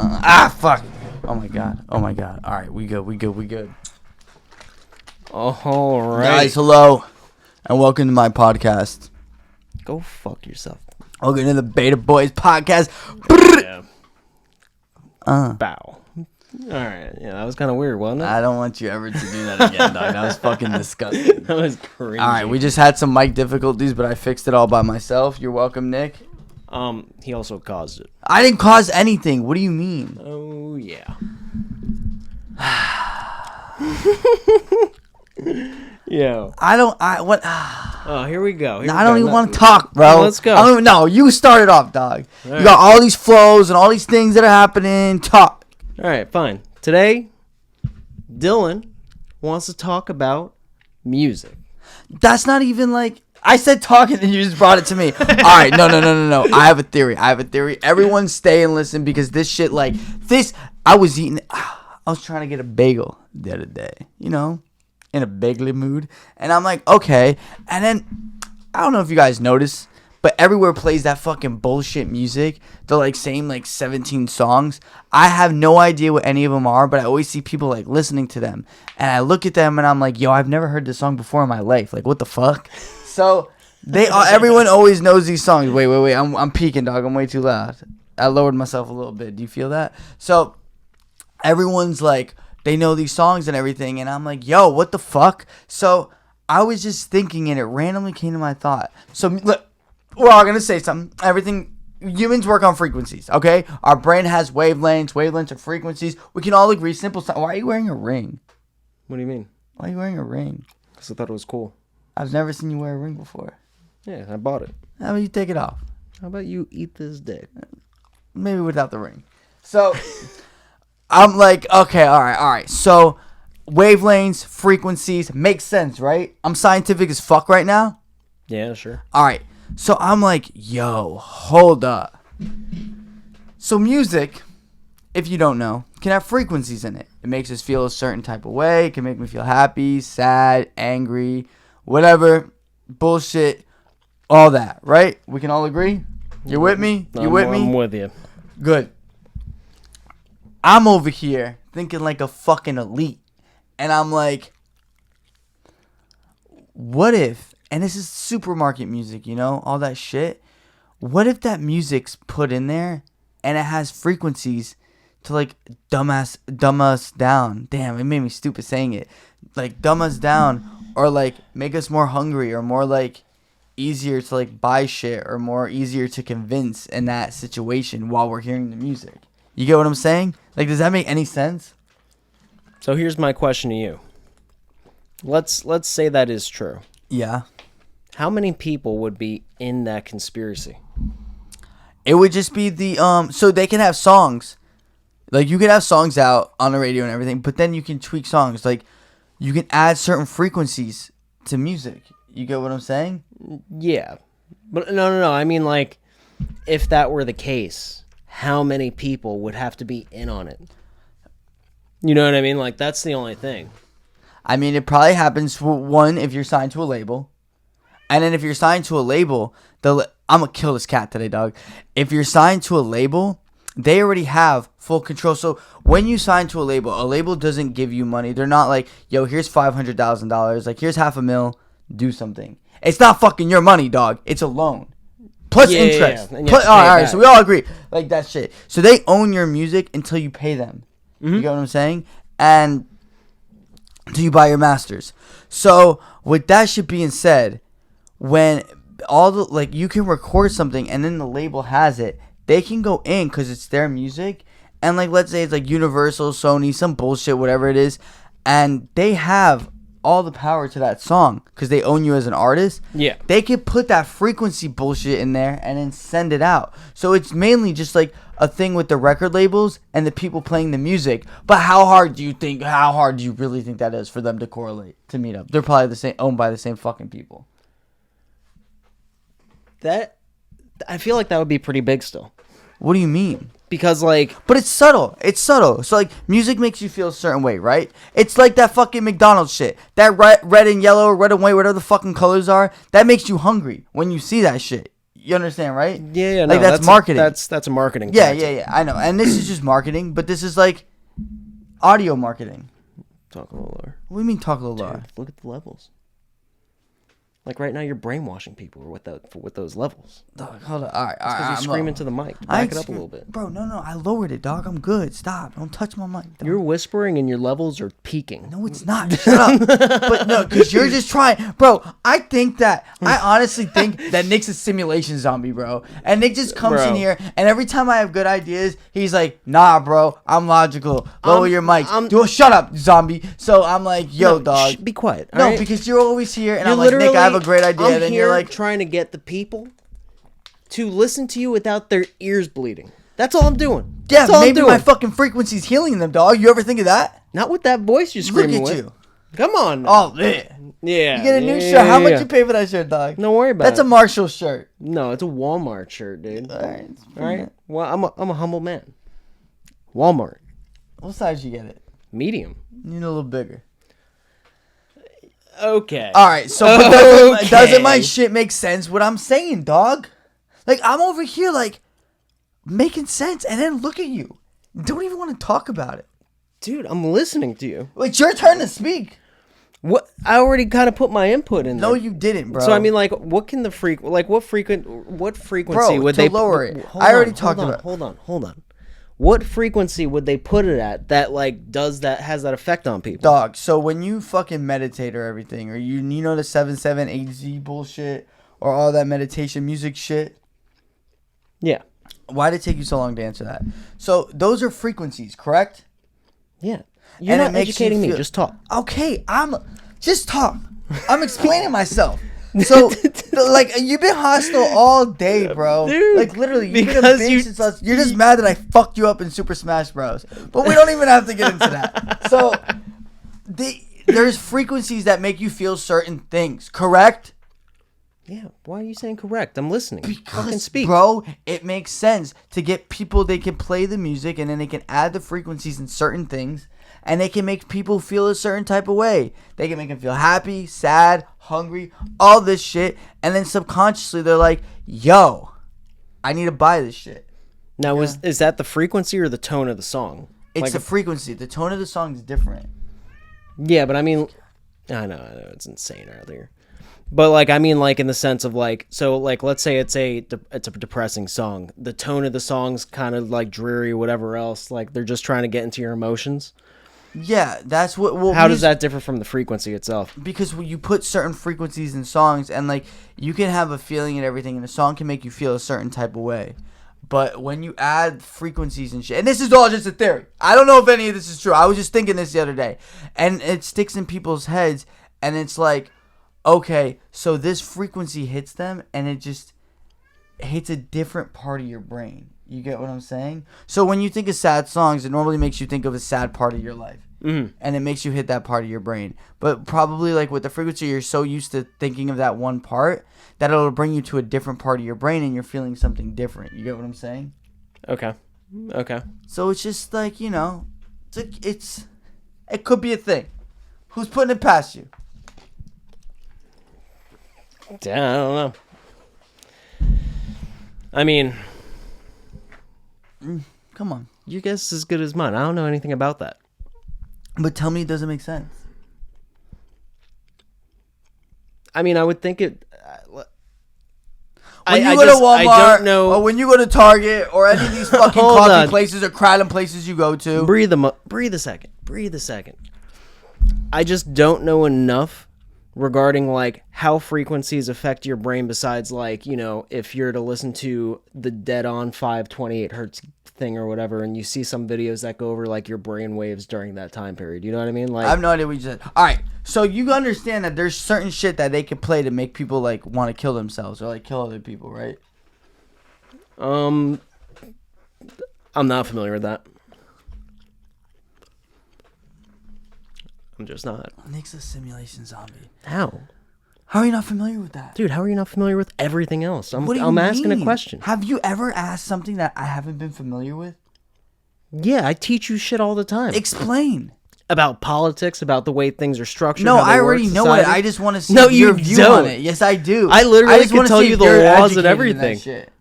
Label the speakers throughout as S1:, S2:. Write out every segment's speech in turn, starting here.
S1: Fuck. Oh my god. All right, we good.
S2: All right.
S1: Guys, hello, and welcome to my podcast.
S2: Go fuck yourself.
S1: Welcome to the Beta Boys podcast.
S2: Yeah. Bow. All right. Yeah, that was kind of weird, wasn't it?
S1: I don't want you ever to do that again, dog. That was fucking disgusting.
S2: That was crazy.
S1: All right, we just had some mic difficulties, but I fixed it all by myself. You're welcome, Nick.
S2: He also caused it.
S1: I didn't cause anything. What do you mean?
S2: Oh, yeah. Yo.
S1: What?
S2: Oh, here we go.
S1: I don't even want to talk, bro.
S2: Let's go.
S1: No, you started off, dog.
S2: All
S1: you got all these flows and all these things that are happening. Talk.
S2: All right, fine. Today, Dylan wants to talk about music.
S1: That's not even like... I said talking and you just brought it to me. All right, no. I have a theory. Everyone stay and listen because this shit like... This... I was trying to get a bagel the other day, in a bagel mood. And I'm like, okay. And then, I don't know if you guys notice, but everywhere plays that fucking bullshit music. The like same like 17 songs. I have no idea what any of them are, but I always see people like listening to them. And I look at them and I'm like, yo, I've never heard this song before in my life. Like, what the fuck? So, everyone always knows these songs. Wait. I'm peeking, dog. I'm way too loud. I lowered myself a little bit. Do you feel that? So, everyone's like, they know these songs and everything. And I'm like, yo, what the fuck? So, I was just thinking and it randomly came to my thought. So, look, we're all going to say something. Humans work on frequencies, okay? Our brain has wavelengths are frequencies. We can all agree, simple stuff. Why are you wearing a ring?
S2: What do you mean?
S1: Why are you wearing a ring?
S2: Because I thought it was cool.
S1: I've never seen you wear a ring before.
S2: Yeah, I bought it.
S1: How about you take it off?
S2: How about you eat this dick?
S1: Maybe without the ring. So, I'm like, okay, all right. So, wavelengths, frequencies, makes sense, right? I'm scientific as fuck right now.
S2: Yeah, sure.
S1: All right. So, I'm like, yo, hold up. So, music, if you don't know, can have frequencies in it. It makes us feel a certain type of way. It can make me feel happy, sad, angry, whatever, bullshit, all that, right? We can all agree? You with me?
S2: I'm with you.
S1: Good. I'm over here thinking like a fucking elite. And I'm like, what if, and this is supermarket music, all that shit. What if that music's put in there and it has frequencies to like dumb us down? Damn, it made me stupid saying it. Like dumb us down or like make us more hungry or more like easier to like buy shit or more easier to convince in that situation while we're hearing the music. You get what I'm saying? Like, does that make any sense?
S2: So here's my question to you. Let's say that is true.
S1: Yeah.
S2: How many people would be in that conspiracy?
S1: It would just be the so they can have songs. Like you can have songs out on the radio and everything, but then you can tweak songs. Like you can add certain frequencies to music. You get what I'm saying?
S2: Yeah. But no. I mean, like, if that were the case, how many people would have to be in on it? You know what I mean? Like, that's the only thing.
S1: I mean, it probably happens, one, if you're signed to a label. And then if you're signed to a label, I'm going to kill this cat today, dog. If you're signed to a label, they already have full control. So when you sign to a label doesn't give you money. They're not like, yo, here's $500,000. Like, here's $500,000. Do something. It's not fucking your money, dog. It's a loan. Plus interest. Yeah. All right, so we all agree. Like, that shit. So they own your music until you pay them. Mm-hmm. You get what I'm saying? And until you buy your masters. So with that shit being said, when all the, like, you can record something and then the label has it, they can go in because it's their music. And, like, let's say it's like Universal, Sony, some bullshit, whatever it is. And they have all the power to that song because they own you as an artist.
S2: Yeah.
S1: They could put that frequency bullshit in there and then send it out. So it's mainly just like a thing with the record labels and the people playing the music. But how hard do you really think that is for them to correlate, to meet up? They're probably owned by the same fucking people.
S2: I feel like that would be pretty big still.
S1: What do you mean?
S2: Because, like...
S1: But it's subtle. So, like, music makes you feel a certain way, right? It's like that fucking McDonald's shit. That red and yellow, or red and white, whatever the fucking colors are, that makes you hungry when you see that shit. You understand, right?
S2: Yeah,
S1: like
S2: no,
S1: that's marketing.
S2: That's a marketing.
S1: Yeah,
S2: tactic.
S1: yeah, I know. And this is just marketing, but this is like audio marketing.
S2: Talk a little lower.
S1: What do you mean talk a little lower?
S2: Dude, look at the levels. Like right now, you're brainwashing people with those levels.
S1: Dog, hold on. All right.
S2: Because you're screaming to the mic. Back it up a little bit.
S1: Bro, no. I lowered it, dog. I'm good. Stop. Don't touch my mic. Dog.
S2: You're whispering and your levels are peaking.
S1: No, it's not. Shut up. But no, because you're just trying. Bro, I honestly think that Nick's a simulation zombie, bro. And Nick just comes in here, and every time I have good ideas, he's like, nah, bro, I'm logical. Lower your mic. Shut up, zombie. So I'm like, yo, dog.
S2: Be quiet.
S1: No,
S2: right?
S1: because you're always here, and
S2: You're
S1: I'm like, Nick, I have a great idea.
S2: I'm
S1: Then
S2: here
S1: you're like,
S2: trying to get the people to listen to you without their ears bleeding. That's all I'm doing.
S1: yeah,
S2: That's all
S1: maybe
S2: I'm doing.
S1: my fucking frequency's healing them, dog. You ever think of that?
S2: Not with that voice you're screaming
S1: Look at
S2: with.
S1: you.
S2: Come on. Now.
S1: Oh, man.
S2: Yeah.
S1: You get a new shirt. How much you pay for that shirt, dog?
S2: Don't worry about
S1: That's
S2: it.
S1: a Marshall shirt.
S2: No, it's a Walmart shirt, dude.
S1: All right.
S2: All right. Well, I'm a humble man. Walmart.
S1: What size you get it?
S2: Medium.
S1: You need a little bigger.
S2: Okay.
S1: All right. So doesn't my shit make sense? What I'm saying, dog? Like I'm over here, like making sense, and then look at you. Don't even want to talk about it.
S2: Dude, I'm listening to you.
S1: It's your turn to speak.
S2: What? I already kind of put my input in there.
S1: No, you didn't, bro.
S2: So I mean, like, what can the what frequency
S1: bro,
S2: would
S1: to
S2: they
S1: lower it? I already talked about.
S2: Hold on. What frequency would they put it at that like has that effect on people?
S1: Dog. So when you fucking meditate or everything, or you know the 778Z bullshit, or all that meditation music shit.
S2: Yeah.
S1: Why did it take you so long to answer that? So those are frequencies, correct?
S2: Yeah. You're not educating me. Just talk.
S1: Okay, just talk. I'm explaining myself. So, like, you've been hostile all day, bro.
S2: Dude,
S1: like, literally, you've been a bitch since us. You're just mad that I fucked you up in Super Smash Bros. But we don't even have to get into that. So, there's frequencies that make you feel certain things, correct?
S2: Yeah. Why are you saying correct? I'm listening.
S1: Because,
S2: speak.
S1: bro, it makes sense to get people. They can play the music, and then they can add the frequencies in certain things. And they can make people feel a certain type of way. They can make them feel happy, sad, hungry, all this shit. And then subconsciously they're like, yo, I need to buy this shit.
S2: Now, is that the frequency or the tone of the song?
S1: It's
S2: like
S1: the frequency. The tone of the song is different.
S2: Yeah, but I mean, I know it's insane earlier. But like, I mean, like in the sense of like, so like, let's say it's a depressing song. The tone of the song's kind of like dreary, whatever else. Like they're just trying to get into your emotions.
S1: Yeah, that's what. Well,
S2: how does that differ from the frequency itself?
S1: Because when you put certain frequencies in songs, and like you can have a feeling and everything, and a song can make you feel a certain type of way. But when you add frequencies and shit, and this is all just a theory. I don't know if any of this is true. I was just thinking this the other day, and it sticks in people's heads, and it's like, okay, so this frequency hits them, and it just hits a different part of your brain. You get what I'm saying? So when you think of sad songs, it normally makes you think of a sad part of your life.
S2: Mm-hmm.
S1: And it makes you hit that part of your brain. But probably like with the frequency, you're so used to thinking of that one part that it'll bring you to a different part of your brain and you're feeling something different. You get what I'm saying?
S2: Okay.
S1: So it's just like, you know, it could be a thing. Who's putting it past you?
S2: Yeah, I don't know. I mean...
S1: Come on.
S2: Your guess is as good as mine. I don't know anything about that.
S1: But tell me it doesn't make sense.
S2: I mean, I would think it...
S1: When you go to Walmart, I don't know. Or when you go to Target, or any of these fucking coffee places or crowded places you go to.
S2: Breathe a second. I just don't know enough regarding like how frequencies affect your brain besides like, you know, if you're to listen to the dead on 528 hertz thing or whatever and you see some videos that go over like your brain waves during that time period. You know what I mean? Like
S1: I have no idea what you said. All right. So you understand that there's certain shit that they can play to make people like want to kill themselves or like kill other people, right?
S2: I'm not familiar with that. I'm just not.
S1: Nick's a simulation zombie.
S2: How?
S1: How are you not familiar with that?
S2: Dude, how are you not familiar with everything else? I'm
S1: I'm
S2: asking a question.
S1: Have you ever asked something that I haven't been familiar with?
S2: Yeah, I teach you shit all the time.
S1: Explain.
S2: about politics, about the way things are structured.
S1: No,
S2: how they
S1: I already
S2: work,
S1: know
S2: society.
S1: it. I just want to see
S2: No,
S1: your
S2: you
S1: view
S2: don't.
S1: on it. Yes, I do.
S2: I literally
S1: just
S2: can
S1: wanna
S2: tell
S1: see
S2: you
S1: if
S2: the
S1: you're
S2: laws and
S1: educated in that
S2: everything.
S1: shit.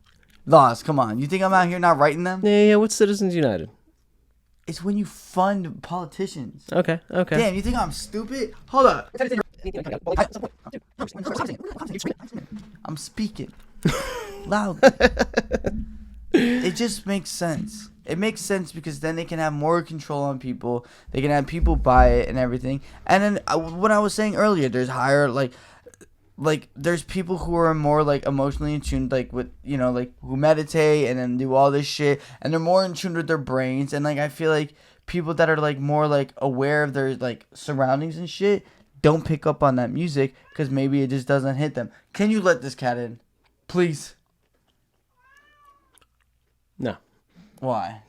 S1: Laws, come on. You think I'm out here not writing them?
S2: Yeah. What's Citizens United?
S1: It's when you fund politicians.
S2: Okay.
S1: Damn, you think I'm stupid? Hold up. I'm speaking loudly. It just makes sense. It makes sense because then they can have more control on people. They can have people buy it and everything. And then what I was saying earlier, there's higher like there's people who are more like emotionally in tune, like with like who meditate and then do all this shit, and they're more in tune with their brains. And like I feel like people that are like more like aware of their like surroundings and shit don't pick up on that music because maybe it just doesn't hit them. Can you let this cat in, please?
S2: No.
S1: Why?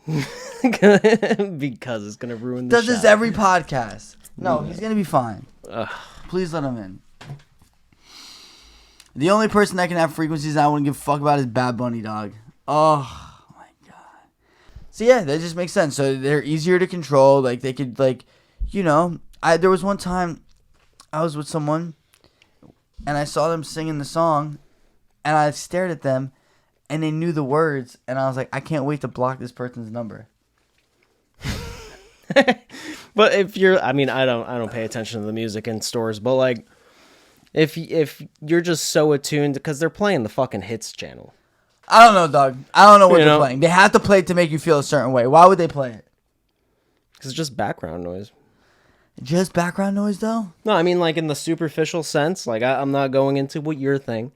S2: Because it's gonna ruin the
S1: Does this
S2: shot.
S1: every podcast? No, he's gonna be fine. Please let him in. The only person that can have frequencies I wouldn't give a fuck about is Bad Bunny, dog. Oh my god. So yeah, that just makes sense. So they're easier to control. Like they could there was one time I was with someone and I saw them singing the song and I stared at them and they knew the words and I was like, I can't wait to block this person's number.
S2: But if I don't pay attention to the music in stores, but like if you're just so attuned because they're playing the fucking hits channel.
S1: I don't know, dog. I don't know what they're playing. They have to play it to make you feel a certain way. Why would they play it?
S2: Because it's just background noise.
S1: Just background noise, though?
S2: No, I mean like in the superficial sense. Like I'm not going into what your thing,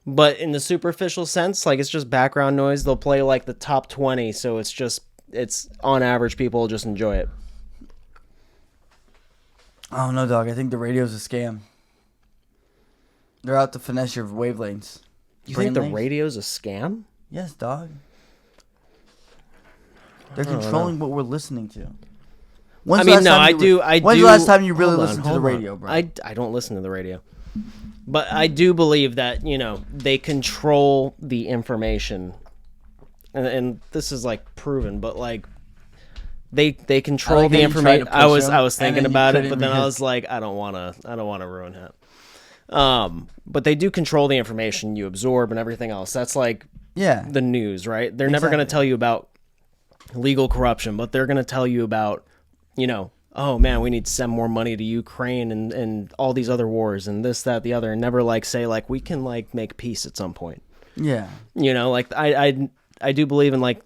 S2: but in the superficial sense, like it's just background noise. They'll play like the top 20, so it's on average people just enjoy it.
S1: I don't know, dog. I think the radio's a scam. They're out to finesse your wavelengths.
S2: You think the radio's a scam?
S1: Yes, dog. They're controlling what we're listening to. When's the last time you really listened to the radio, bro?
S2: I don't listen to the radio. But I do believe that, they control the information. And this is like proven, but like they control the information. I was thinking about it, but then I was like, I don't want to ruin it. But they do control the information you absorb and everything else. That's like the news, right? They're never going to tell you about legal corruption, but they're going to tell you about, oh man, we need to send more money to Ukraine and all these other wars and this, that, the other, and never like say like we can like make peace at some point.
S1: Yeah.
S2: Like I do believe in like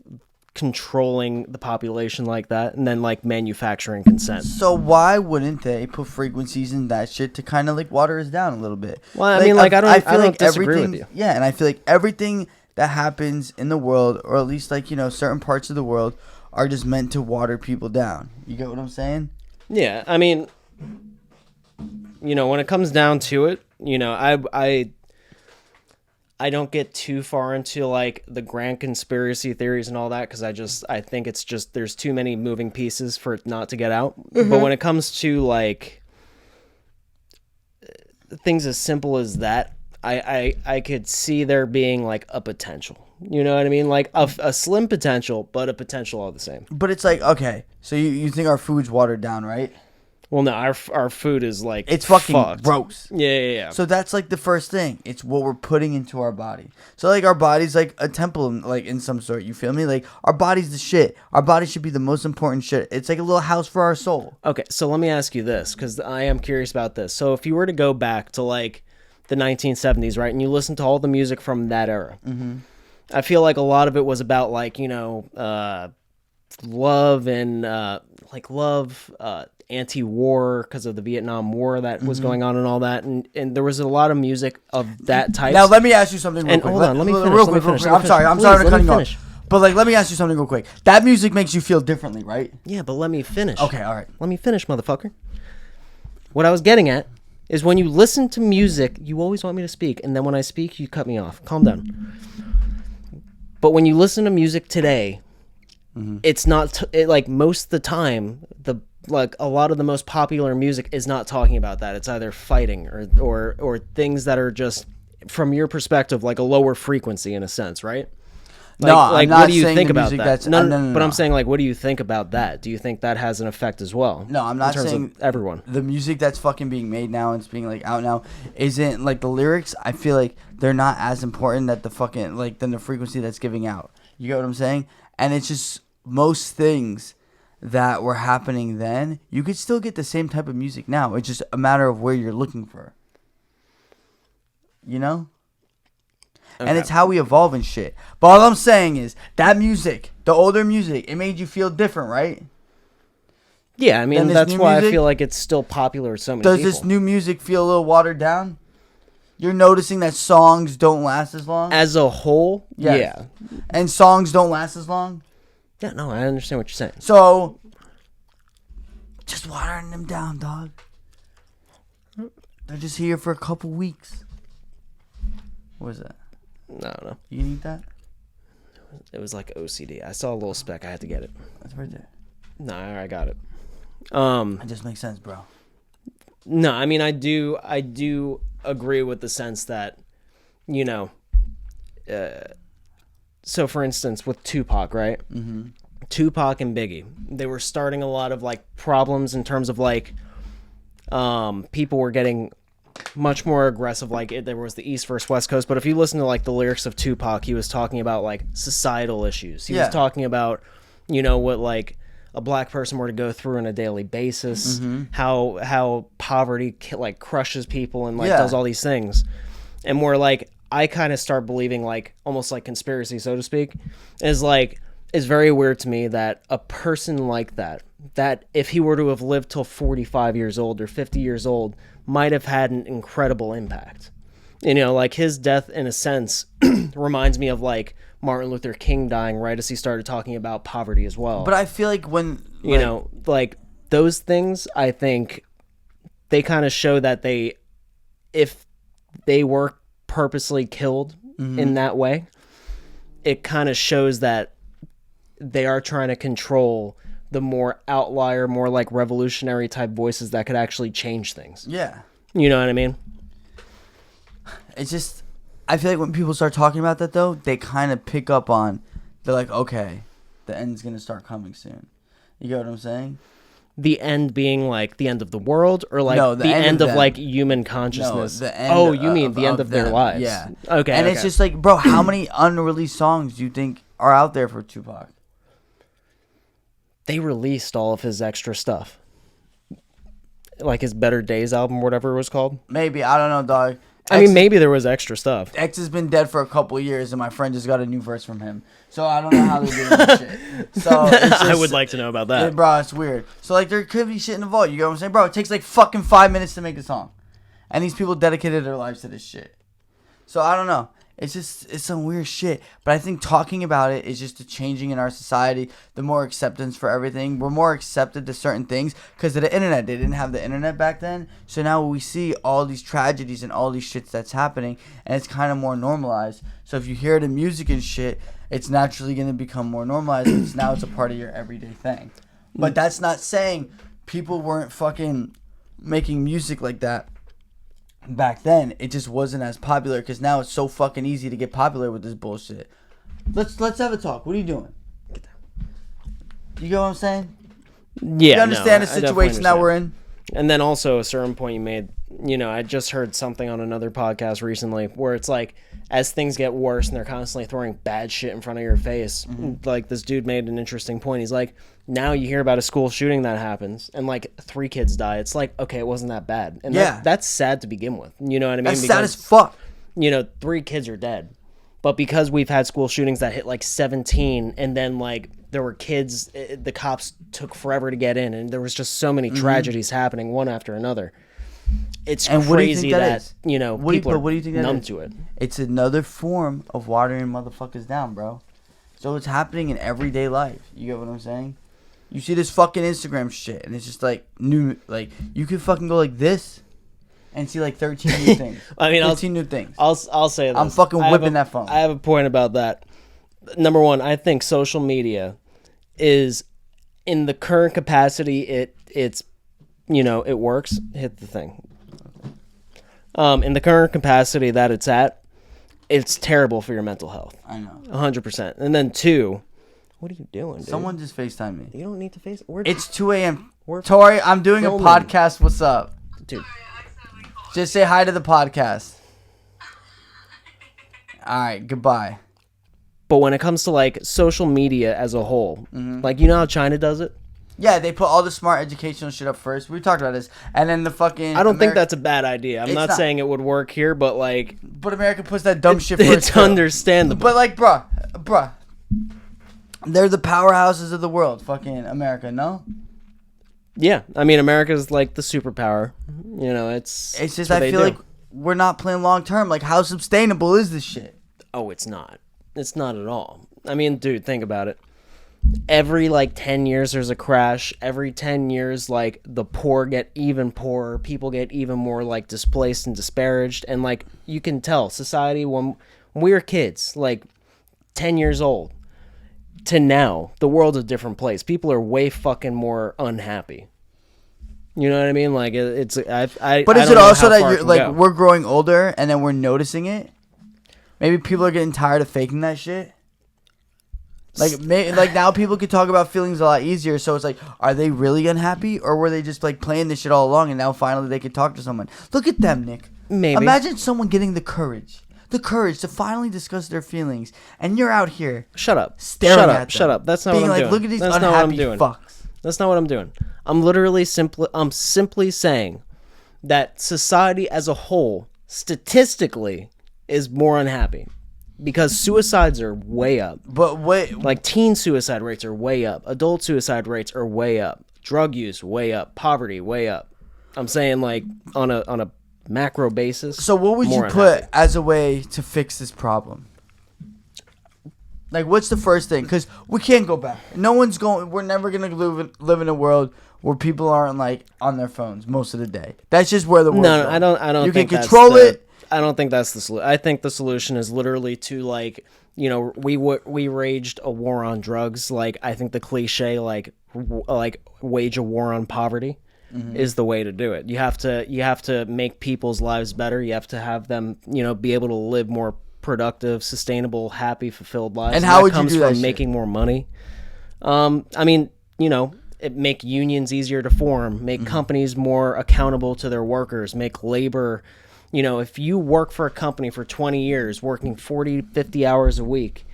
S2: controlling the population like that and then like manufacturing consent.
S1: So why wouldn't they put frequencies in that shit to kind of like water us down a little bit?
S2: Well, I mean, like I don't disagree with you.
S1: Yeah, and I feel like everything that happens in the world, or at least like certain parts of the world, are just meant to water people down. You get what I'm saying?
S2: Yeah, I mean, when it comes down to it, I don't get too far into like the grand conspiracy theories and all that because I think it's just there's too many moving pieces for it not to get out. Mm-hmm. But when it comes to like things as simple as that, I could see there being like a potential. You know what I mean? Like a slim potential, but a potential all the same.
S1: But it's like, okay, so you think our food's watered down, right?
S2: Well, no, our fuod is like
S1: it's fucking
S2: fucked.
S1: gross.
S2: Yeah.
S1: So that's like the first thing. It's what we're putting into our body. So like our body's like a temple, like in some sort. You feel me? Like our body's the shit. Our body should be the most important shit. It's like a little house for our soul.
S2: Okay, so let me ask you this because I am curious about this. So if you were to go back to like the 1970s, right, and you listen to all the music from that era, mm-hmm. I feel like a lot of it was about like love and anti-war because of the Vietnam War that was going on and all that, and there was a lot of music of that type.
S1: Now let me ask you something real quick.
S2: Hold on, let me finish.
S1: Real quick. I'm sorry to cut you off. But like, let me ask you something real quick. That music makes you feel differently, right?
S2: Yeah, but let me finish.
S1: Okay, all right.
S2: Let me finish, motherfucker. What I was getting at is when you listen to music, you always want me to speak, and then when I speak, you cut me off. Calm down. But when you listen to music today, mm-hmm. It's not like most of the time a lot of the most popular music is not talking about that. It's either fighting or things that are just from your perspective like a lower frequency in a sense, right?
S1: No, I'm not
S2: what do you
S1: saying
S2: think
S1: the
S2: about
S1: music
S2: that?
S1: that's-
S2: No,
S1: no,
S2: but I'm
S1: no.
S2: saying, like, what do you think about that? Do you think that has an effect as well?
S1: No, I'm not
S2: in terms
S1: saying
S2: of everyone.
S1: the music that's fucking being made now and it's being like out now isn't like the lyrics. I feel like they're not as important that the fucking like than the frequency that's giving out. You get what I'm saying? And it's just most things that were happening then, you could still get the same type of music now. It's just a matter of where you're looking for. You know? Okay. And it's how we evolve and shit. But all I'm saying is that music, the older music, it made you feel different, right?
S2: Yeah, I mean, that's why music, I feel like it's still popular with so many people. Does
S1: this new music feel a little watered down? You're noticing that songs don't last as long?
S2: As a whole, yes. Yeah.
S1: And songs don't last as long?
S2: Yeah, no, I understand what you're saying.
S1: So, just watering them down, dog. They're just here for a couple weeks. What is that?
S2: No.
S1: You need that?
S2: It was like OCD. I saw a little speck. I had to get it.
S1: That's right there.
S2: No, I got it.
S1: It just makes sense, bro.
S2: No, I mean, I do agree with the sense that, you know, so for instance, with Tupac, right?
S1: Mm-hmm.
S2: Tupac and Biggie, they were starting a lot of like problems in terms of like, people were getting much more aggressive. Like there was the East versus West Coast, but if you listen to like the lyrics of Tupac, he was talking about like societal issues. He was talking about, you know, what like a black person were to go through on a daily basis, how poverty like crushes people and like does all these things. And more like I kind of start believing like almost like conspiracy, so to speak, is like it's very weird to me that a person like that if he were to have lived till 45 years old or 50 years old might have had an incredible impact. You know, like his death in a sense reminds me of like Martin Luther King dying right as he started talking about poverty as well.
S1: But I feel like when
S2: you know, like those things, I think they kind of show that if they were purposely killed in that way, it kind of shows that they are trying to control the more outlier, more like revolutionary type voices that could actually change things.
S1: Yeah.
S2: You know what I mean?
S1: It's just, I feel like when people start talking about that though, they kind of pick up on, they're like, okay, the end's going to start coming soon. You get what I'm saying?
S2: The end being like the end of the world, or like the end of like human consciousness?
S1: No, the end
S2: you mean the end of their lives?
S1: Yeah.
S2: Okay.
S1: And it's just like, bro, how many unreleased songs do you think are out there for Tupac?
S2: They released all of his extra stuff. Like his Better Days album, whatever it was called.
S1: Maybe. I don't know, dog.
S2: I mean, maybe there was extra stuff.
S1: X has been dead for a couple of years, and my friend just got a new verse from him. So I don't know how they're doing that shit. So it's just,
S2: I would like to know about that.
S1: Bro, it's weird. So, like, there could be shit in the vault. You get what I'm saying? Bro, it takes, like, fucking 5 minutes to make a song. And these people dedicated their lives to this shit. So, I don't know. It's some weird shit. But I think talking about it is just a changing in our society. The more acceptance for everything. We're more accepted to certain things because of the internet. They didn't have the internet back then. So now we see all these tragedies and all these shits that's happening. And it's kind of more normalized. So if you hear the music and shit, it's naturally going to become more normalized. Now it's a part of your everyday thing. But that's not saying people weren't fucking making music like that. Back then, it just wasn't as popular because now it's so fucking easy to get popular with this bullshit. Let's have a talk. What are you doing? You get what I'm saying?
S2: Yeah.
S1: You understand the situation that we're in?
S2: And then also a certain point you made, you know, I just heard something on another podcast recently where it's like, as things get worse and they're constantly throwing bad shit in front of your face, like this dude made an interesting point. He's like, now you hear about a school shooting that happens and like 3 kids die. It's like, okay, it wasn't that bad. And that's sad to begin with. You know what I mean?
S1: That's sad as fuck.
S2: You know, 3 kids are dead. But because we've had school shootings that hit like 17 and then like there were kids, the cops took forever to get in and there was just so many tragedies happening one after another. It's crazy that you know, people are numb to it.
S1: It's another form of watering motherfuckers down, bro. So it's happening in everyday life. You get what I'm saying? You see this fucking Instagram shit, and it's just like new. Like you could fucking go like this, and see like 13 new things.
S2: I mean,
S1: 15 new things.
S2: I'll say this.
S1: I'm fucking whipping that phone.
S2: I have a point about that. Number one, I think social media is in the current capacity. It's you know, it works. Hit the thing. In the current capacity that it's at, it's terrible for your mental health.
S1: I know.
S2: 100%. And then 2, what are you doing, dude?
S1: Someone just FaceTime me.
S2: You don't need to face.
S1: It's 2 a.m. Tori, I'm doing
S2: filming.
S1: a podcast. What's up?
S2: Dude.
S1: Just say hi to the podcast. All right, goodbye.
S2: But when it comes to like social media as a whole, like you know how China does it?
S1: Yeah, they put all the smart educational shit up first. We talked about this. And then the fucking...
S2: I don't think that's a bad idea. I'm not saying it would work here, but like...
S1: But America puts that dumb shit first.
S2: It's understandable.
S1: But like, bruh. They're the powerhouses of the world. Fucking America, no?
S2: Yeah. I mean, America's like the superpower. You know, it's
S1: just, I feel like we're not playing long term. Like, how sustainable is this shit?
S2: Oh, it's not. It's not at all. I mean, dude, think about it. Every like 10 years there's a crash. Every 10 years like the poor get even poorer, people get even more like displaced and disparaged, and like you can tell society when we were kids, like 10 years old to now, the world's a different place. People are way fucking more unhappy. You know what I mean? Like it's but
S1: is it also that you're like we're growing older and then we're noticing it? Maybe people are getting tired of faking that shit. Like now people can talk about feelings a lot easier. So it's like, are they really unhappy, or were they just like playing this shit all along, and now finally they can talk to someone? Look at them, Nick.
S2: Maybe.
S1: Imagine someone getting the courage to finally discuss their feelings, and you're out here.
S2: Shut up.
S1: Staring at them.
S2: Shut up. That's not what I'm doing.
S1: Look at these
S2: That's
S1: unhappy fucks.
S2: That's not what I'm doing. I'm simply saying that society as a whole, statistically, is more unhappy. Because suicides are way up.
S1: But wait.
S2: Like teen suicide rates are way up. Adult suicide rates are way up. Drug use, way up. Poverty, way up. I'm saying like on a macro basis.
S1: So what would you put as a way to fix this problem? Like, what's the first thing? Because we can't go back. We're never going to live in a world where people aren't like on their phones most of the day. That's just where the world's
S2: going. I don't
S1: You
S2: think
S1: can control it.
S2: I don't think that's the solution. I think the solution is literally to like, you know, we waged a war on drugs. Like, I think the cliche like wage a war on poverty is the way to do it. You have to make people's lives better. You have to have them, you know, be able to live more productive, sustainable, happy, fulfilled lives.
S1: And how would
S2: comes
S1: you do that
S2: from making more money. I mean, you know, make unions easier to form, make companies more accountable to their workers, make labor. You know, if you work for a company for 20 years, working 40, 50 hours a week,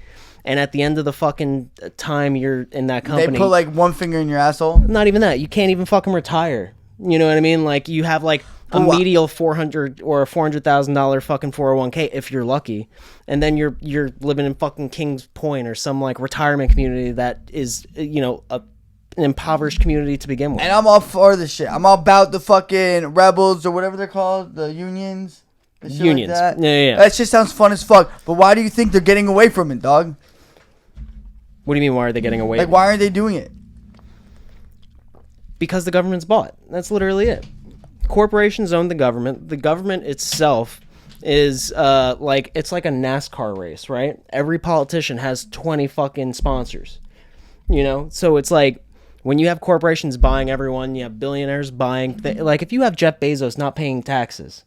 S2: and at the end of the fucking time you're in that company...
S1: They put, like, one finger in your asshole?
S2: Not even that. You can't even fucking retire. You know what I mean? Like, you have, like, a medial $400,000 or a $400,000 fucking 401k if you're lucky, and then you're living in fucking Kings Point or some, like, retirement community that is, you know, an impoverished community to begin with.
S1: And I'm all for this shit. I'm all about the fucking rebels or whatever they're called, the unions.
S2: Unions.
S1: Like that.
S2: Yeah.
S1: That shit sounds fun as fuck. But why do you think they're getting away from it, dog?
S2: What do you mean, why are they getting away
S1: from it? Like, why aren't they doing it?
S2: Because the government's bought. That's literally it. Corporations own the government. The government itself is like, it's like a NASCAR race, right? Every politician has 20 fucking sponsors. You know? So it's like, when you have corporations buying everyone, you have billionaires buying... like, if you have Jeff Bezos not paying taxes,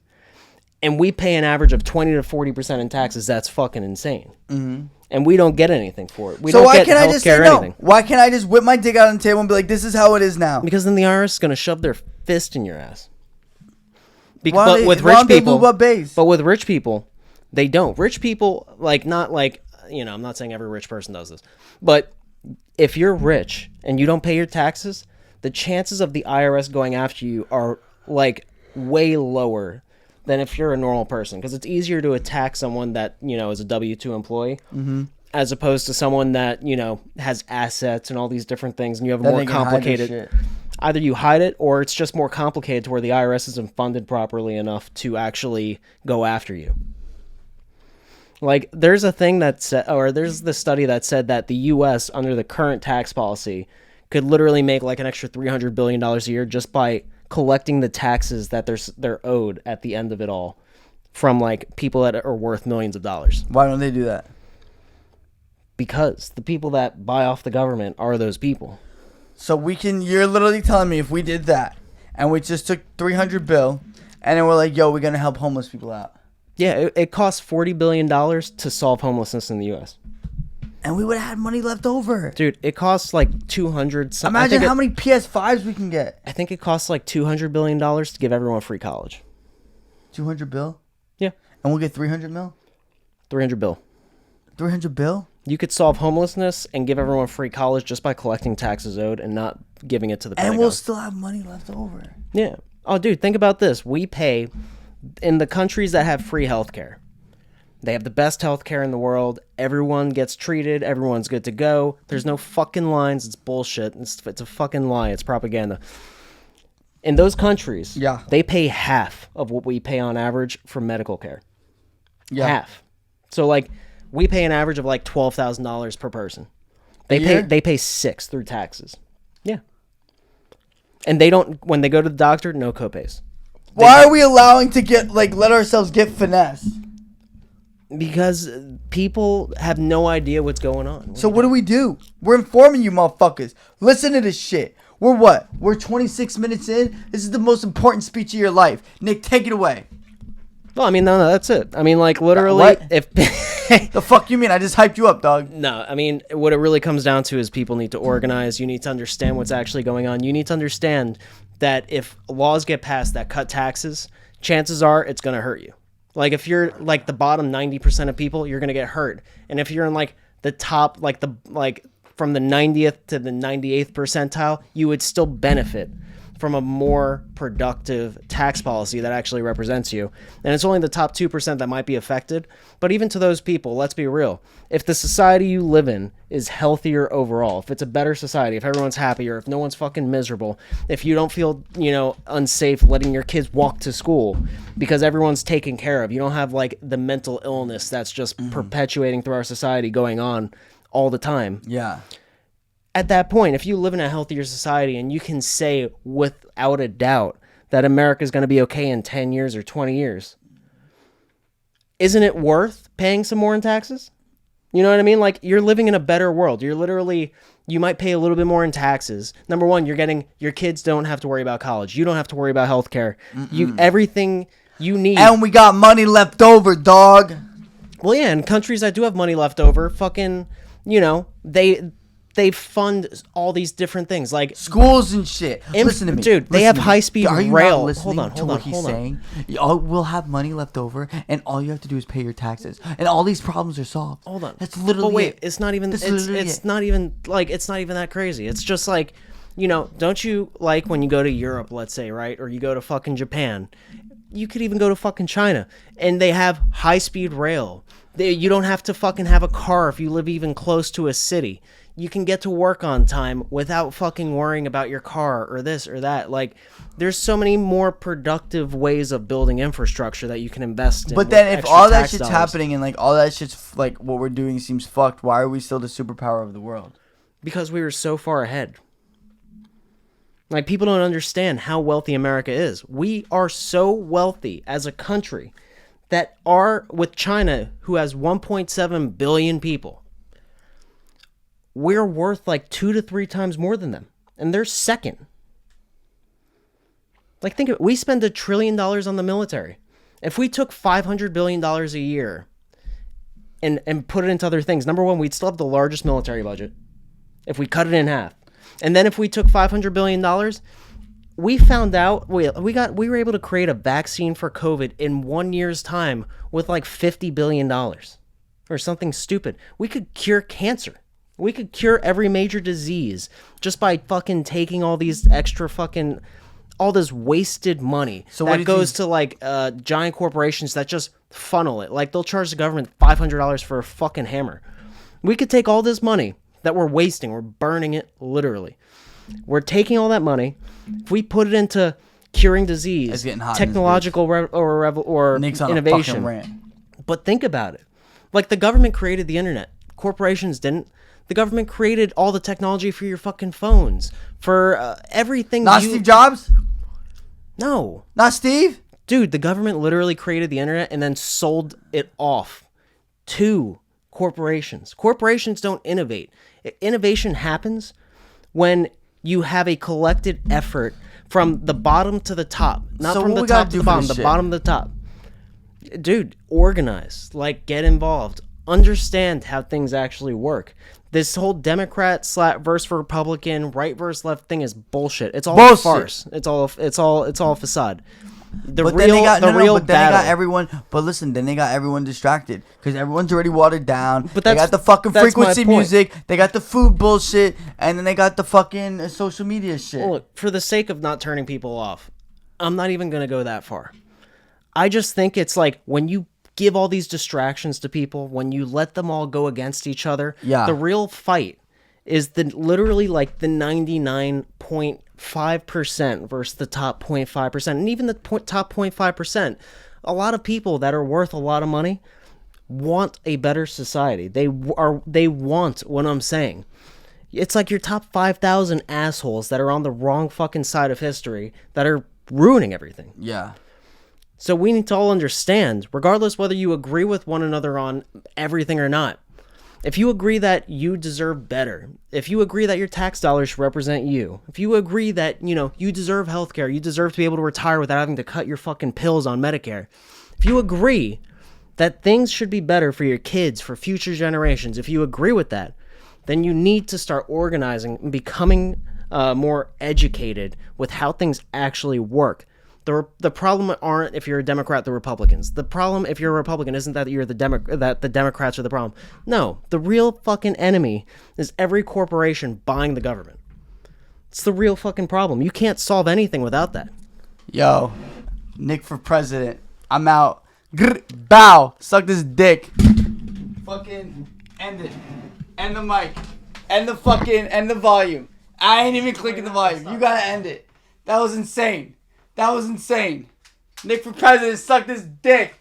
S2: and we pay an average of 20 to 40% in taxes, that's fucking insane. Mm-hmm. And we don't get anything for it. We don't get healthcare or anything.
S1: Why can't I just whip my dick out on the table and be like, this is how it is now?
S2: Because then the IRS is going to shove their fist in your ass.
S1: But with
S2: rich people, they don't. Rich people, like, not like... You know, I'm not saying every rich person does this. But... if you're rich and you don't pay your taxes, the chances of the IRS going after you are like way lower than if you're a normal person, because it's easier to attack someone that, you know, is a W-2 employee as opposed to someone that, you know, has assets and all these different things, and you have a more complicated... Either you hide it, or it's just more complicated to where the IRS isn't funded properly enough to actually go after you. Like, there's a thing that said, or there's the study that said that the U.S. under the current tax policy could literally make like an extra $300 billion a year just by collecting the taxes that they're owed at the end of it all from like people that are worth millions of dollars.
S1: Why don't they do that?
S2: Because the people that buy off the government are those people.
S1: So you're literally telling me if we did that and we just took $300 billion and then we're like, yo, we're going to help homeless people out.
S2: Yeah, it costs $40 billion to solve homelessness in the U.S.
S1: And we would have had money left over.
S2: Dude, it costs like 200...
S1: Imagine how many PS5s we can get.
S2: I think it costs like $200 billion to give everyone free college.
S1: 200 bill?
S2: Yeah.
S1: And we'll get 300 mil?
S2: 300 bill.
S1: 300 bill?
S2: You could solve homelessness and give everyone free college just by collecting taxes owed and not giving it to the Pentagon.
S1: And we'll still have money left over.
S2: Yeah. Oh, dude, think about this. We pay... In the countries that have free healthcare, they have the best healthcare in the world. Everyone gets treated. Everyone's good to go. There's no fucking lines. It's bullshit. It's a fucking lie. It's propaganda. In those countries, they pay half of what we pay on average for medical care. Yeah. Half. So, like, we pay an average of like $12,000 per person. They pay $6,000 through taxes. Yeah. And they don't, when they go to the doctor, no copays.
S1: Why are we allowing to let ourselves get finesse?
S2: Because people have no idea what's going on.
S1: So what do we do? We're informing you motherfuckers. Listen to this shit. We're what? We're 26 minutes in. This is the most important speech of your life. Nick, take it away.
S2: Well, I mean, no, that's it. I mean, like, literally,
S1: what? The fuck you mean? I just hyped you up, dog.
S2: No, I mean, what it really comes down to is people need to organize. You need to understand what's actually going on. You need to understand that if laws get passed that cut taxes, chances are it's going to hurt you. Like, if you're, like, the bottom 90% of people, you're going to get hurt. And if you're in, like, the top, from the 90th to the 98th percentile, you would still benefit from a more productive tax policy that actually represents you. And it's only the top 2% that might be affected. But even to those people, let's be real. If the society you live in is healthier overall, if it's a better society, if everyone's happier, if no one's fucking miserable, if you don't feel, unsafe letting your kids walk to school because everyone's taken care of, you don't have like the mental illness that's just perpetuating through our society going on all the time.
S1: Yeah.
S2: At that point, if you live in a healthier society and you can say without a doubt that America is going to be okay in 10 years or 20 years, isn't it worth paying some more in taxes? You know what I mean? Like, you're living in a better world. You might pay a little bit more in taxes. Number one, your kids don't have to worry about college. You don't have to worry about healthcare. Everything you need.
S1: And we got money left over, dog.
S2: Well, yeah, in countries that do have money left over, fucking, they fund all these different things like
S1: schools and shit. Listen to me,
S2: dude. They have high-speed rail. Hold on.
S1: Saying? We'll have money left over, and all you have to do is pay your taxes, and all these problems are solved.
S2: Hold on.
S1: That's literally.
S2: But wait, it's not even. It's not even that crazy. It's just like, don't you like when you go to Europe, let's say, right, or you go to fucking Japan? You could even go to fucking China, and they have high-speed rail. You don't have to fucking have a car if you live even close to a city. You can get to work on time without fucking worrying about your car or this or that. Like, there's so many more productive ways of building infrastructure that you can invest in.
S1: But then if all that shit's happening and like all that shit's like what we're doing seems fucked, why are we still the superpower of the world?
S2: Because we were so far ahead. Like, people don't understand how wealthy America is. We are so wealthy as a country that with China, who has 1.7 billion people, we're worth like 2 to 3 times more than them. And they're second. Like, think of it. We spend $1 trillion on the military. If we took $500 billion a year and put it into other things, number one, we'd still have the largest military budget if we cut it in half. And then if we took $500 billion, we found out we were able to create a vaccine for COVID in 1 year's time with like $50 billion or something stupid. We could cure cancer. We could cure every major disease just by fucking taking all these extra fucking, all this wasted money that goes to like giant corporations that just funnel it. Like, they'll charge the government $500 for a fucking hammer. We could take all this money that we're wasting, we're burning it literally. We're taking all that money. If we put it into curing disease, technological or
S1: Nick's on
S2: innovation.
S1: A fucking rant.
S2: But think about it. Like, the government created the internet. Corporations didn't. The government created all the technology for your fucking phones, for everything.
S1: Not Steve Jobs?
S2: No.
S1: Not Steve?
S2: Dude, the government literally created the internet and then sold it off to corporations. Corporations don't innovate. Innovation happens when you have a collected effort from the bottom to the top. Not from the top to the bottom, the bottom to the top. Dude, organize. Like, get involved. Understand how things actually work. This whole Democrat versus Republican, right versus left thing is bullshit. It's all a farce. It's all facade.
S1: But then they got everyone. But listen, then they got everyone distracted because everyone's already watered down. But they got the fucking frequency music. They got the food bullshit, and then they got the fucking social media shit.
S2: Well, look, for the sake of not turning people off, I'm not even gonna go that far. I just think it's like when you give all these distractions to people, when you let them all go against each other, the real fight is literally like the 99.5% versus the top 0.5%. And even the top 0.5%, a lot of people that are worth a lot of money want a better society. They want what I'm saying. It's like your top 5,000 assholes that are on the wrong fucking side of history that are ruining everything.
S1: Yeah.
S2: So we need to all understand, regardless whether you agree with one another on everything or not, if you agree that you deserve better, if you agree that your tax dollars should represent you, if you agree that, you deserve healthcare, you deserve to be able to retire without having to cut your fucking pills on Medicare, if you agree that things should be better for your kids, for future generations, if you agree with that, then you need to start organizing and becoming more educated with how things actually work. The problem aren't if you're a Democrat, the Republicans. The problem if you're a Republican isn't that you're that the Democrats are the problem. No, the real fucking enemy is every corporation buying the government. It's the real fucking problem. You can't solve anything without that.
S1: Yo, Nick for president. I'm out. Grr, bow. Suck this dick. Fucking end it. End the mic. End the volume. I ain't even clicking the volume. You gotta end it. That was insane. Nick for president, suck this dick.